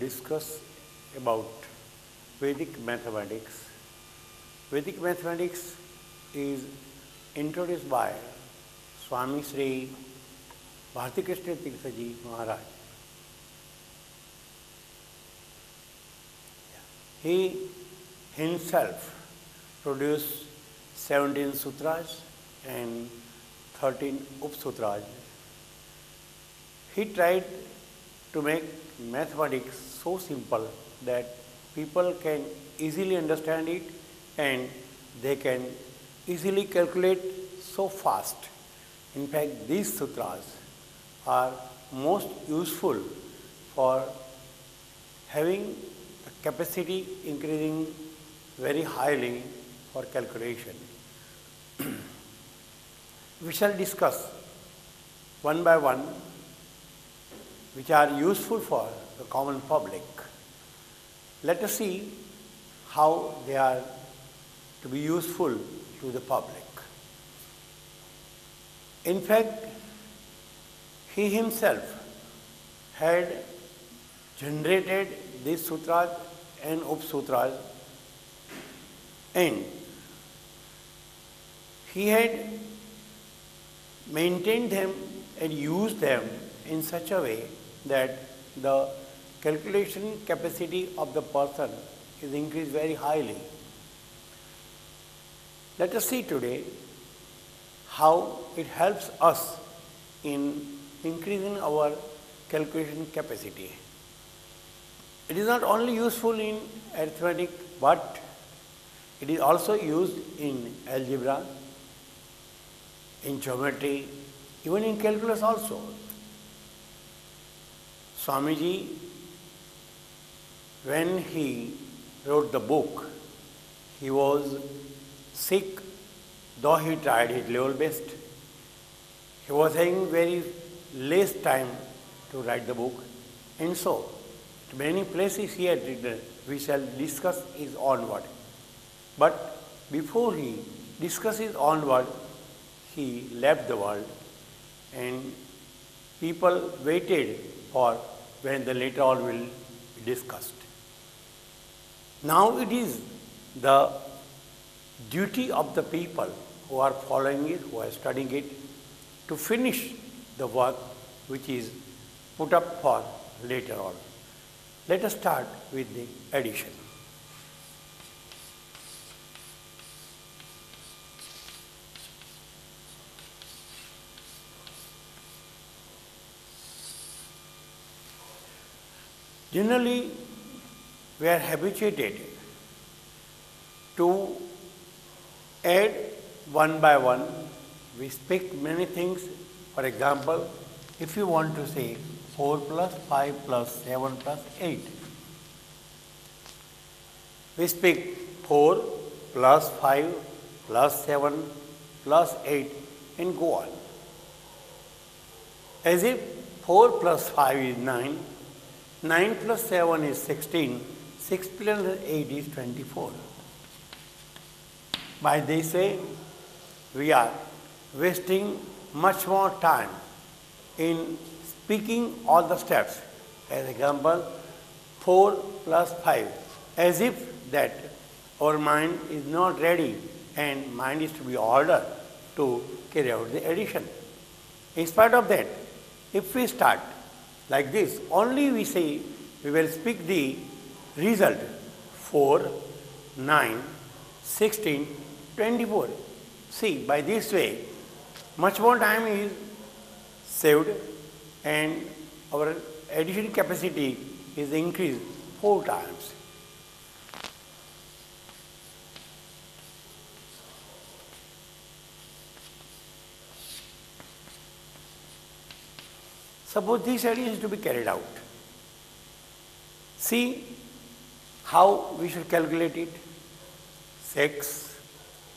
discuss about Vedic mathematics. Vedic mathematics is introduced by Swami Sri Bharatikrishna Tirtha Ji Maharaj. He himself produced 17 sutras and 13 upsutras. He tried to make mathematics so simple that people can easily understand it and they can easily calculate so fast. In fact, these sutras are most useful for having the capacity increasing very highly for calculation. We shall discuss one by one which are useful for the common public. Let us see how they are to be useful to the public. In fact, he himself had generated these sutras and upsutras, and he had maintained them and used them in such a way that the calculation capacity of the person is increased very highly. Let us see today how it helps us in increasing our calculation capacity. It is not only useful in arithmetic, but it is also used in algebra, in geometry, even in calculus also. Swamiji, when he wrote the book, he was sick, though he tried his level best. He was having very less time to write the book, and so at many places he had written. We shall discuss his own word. But before he discussed his own word, he left the world, and people waited for when the later on will be discussed. Now it is the duty of the people who are following it, who are studying it, to finish the work which is put up for later on. Let us start with the addition. Generally, we are habituated to add one by one. We speak many things. For example, if you want to say 4 plus 5 plus 7 plus 8, we speak 4 plus 5 plus 7 plus 8 and go on. As if 4 plus 5 is 9, 9 plus 7 is 16, 6 plus 8 is 24. By this way, we are wasting much more time in speaking all the steps. As example, 4 plus 5, as if that our mind is not ready and mind is to be ordered to carry out the addition. In spite of that, if we start like this, only we say we will speak the result 4, 9, 16, 24. See, by this way, much more time is saved and our addition capacity is increased 4 times. Suppose this addition is to be carried out. See how we should calculate it. 6,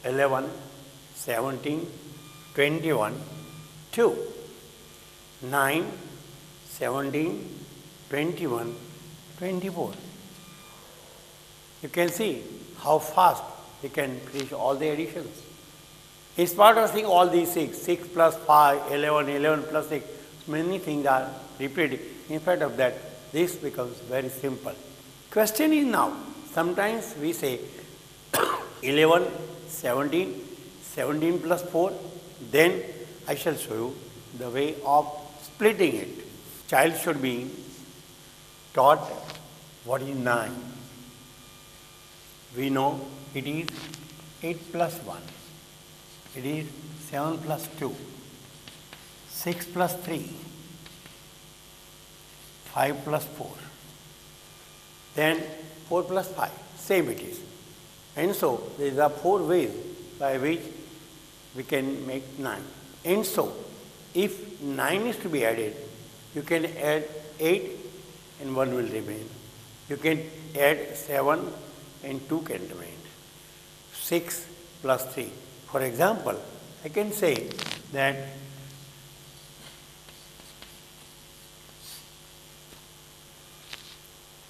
11, 17, 21, 2, 9, 17, 21, 24. You can see how fast we can finish all the additions. In spite of seeing all these 6 plus 5, 11, 11 plus 6, many things are repeated. In spite of that, this becomes very simple. Question is now, sometimes we say 11, 17, 17 plus 4, then I shall show you the way of splitting it. Child should be taught what is 9. We know it is 8 plus 1. It is 7 plus 2. 6 plus 3. 5 plus 4. Then 4 plus 5. Same it is. And so there are 4 ways by which we can make 9. And so if 9 is to be added, you can add 8 and 1 will remain. You can add 7 and 2 can remain. 6 plus 3. For example, I can say that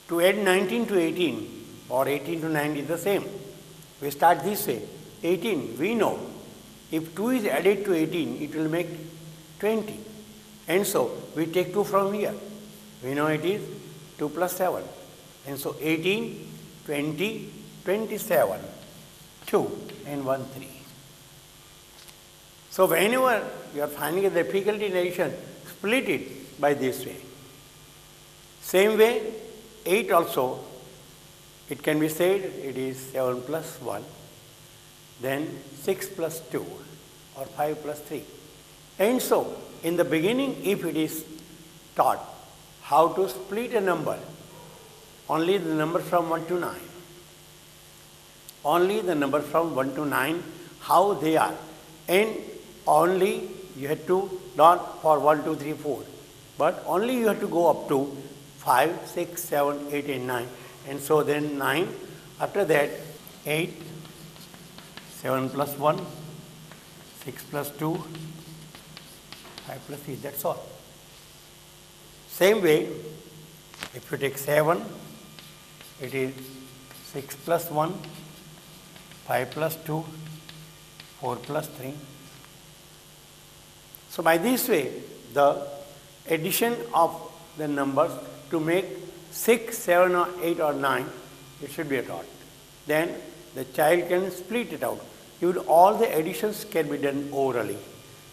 to add 19 to 18 or 18 to 9 is the same. We start this way. 18, we know if 2 is added to 18, it will make 20. And so we take 2 from here. We know it is 2 plus 7. And so 18, 20, 27, 2 and 1, 3. So whenever you are finding a difficulty in addition, split it by this way. Same way, 8 also, it can be said it is 7 plus 1, then 6 plus 2 or 5 plus 3. And so, in the beginning, if it is taught how to split a number, only the number from 1 to 9. Only the number from 1 to 9, how they are. And only you have to, not for 1, 2, 3, 4, but only you have to go up to 5, 6, 7, 8 and 9. And so then 9, after that 8, 7 plus 1, 6 plus 2, 5 plus 3, that's all. Same way, if you take 7, it is 6 plus 1, 5 plus 2, 4 plus 3. So by this way, the addition of the numbers to make 6, 7 or 8 or 9, it should be taught. Then the child can split it out. All the additions can be done orally.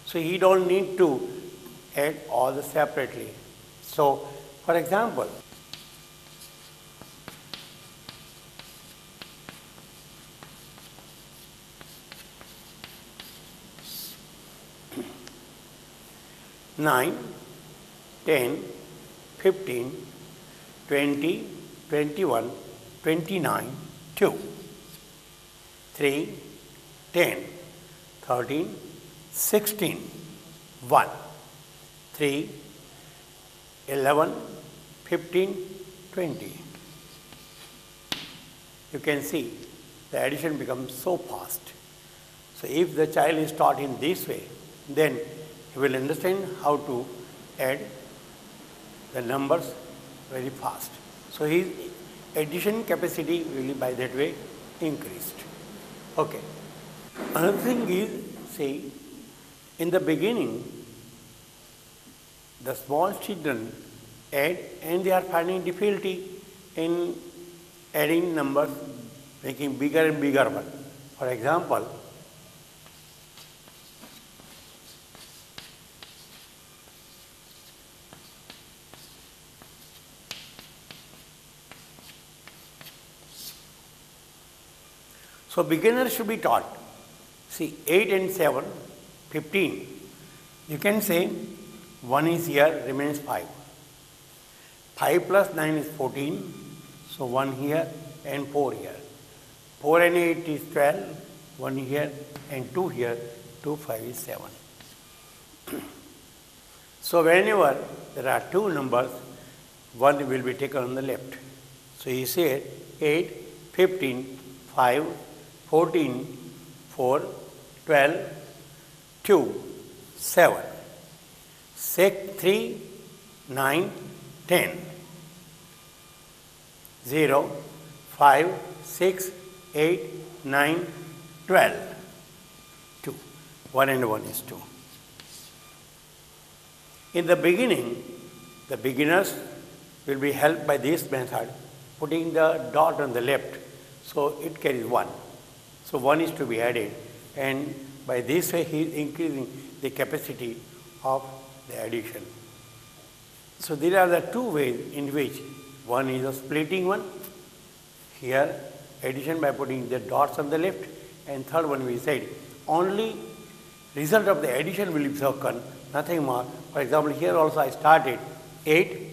So he don't need to add all the separately. So for example, nine, 10, 15, 20, 21, 29, 2, 3, 10, 13, 16, 1, 3, 11, 15, 20. You can see the addition becomes so fast. So if the child is taught in this way, then he will understand how to add the numbers very fast. So his addition capacity will be by that way increased. Okay. Another thing is, see, in the beginning, the small children add and they are finding difficulty in adding numbers, making bigger and bigger one. For example, so beginners should be taught. See, 8 and 7, 15. You can say 1 is here, remains 5. 5 plus 9 is 14. So 1 here and 4 here. 4 and 8 is 12. 1 here and 2 here. 2, 5 is 7. So whenever there are two numbers, one will be taken on the left. So you say 8, 15, 5, 14, 4, 12, 2, 7, 6, 3, 9, 10, 0, 5, 6, 8, 9, 12, 2. 1 and 1 is 2. In the beginning, the beginners will be helped by this method, putting the dot on the left, so it carries 1. So 1 is to be added, and by this way he is increasing the capacity of the addition. So there are the two ways in which one is a splitting one, here addition by putting the dots on the left, and third one we said only result of the addition will be circled, nothing more. For example, here also I started 8,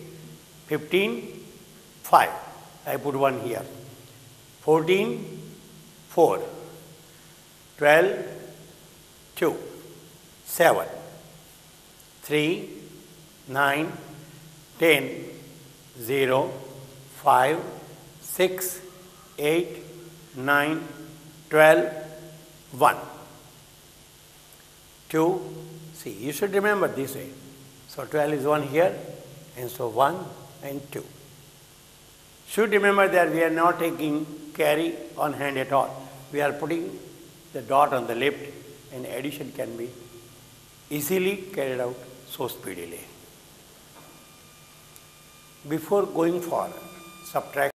15, 5. I put 1 here. 14, 4. 12, 2. 7. 3, 9, 10, 0, 5, 6, 8, 9, 12, 1. 2, see, you should remember this way. So 12 is 1 here, and so 1 and 2. Should remember that we are not taking carry on hand at all. We are putting the dot on the left, and addition can be easily carried out so speedily. Before going for subtraction,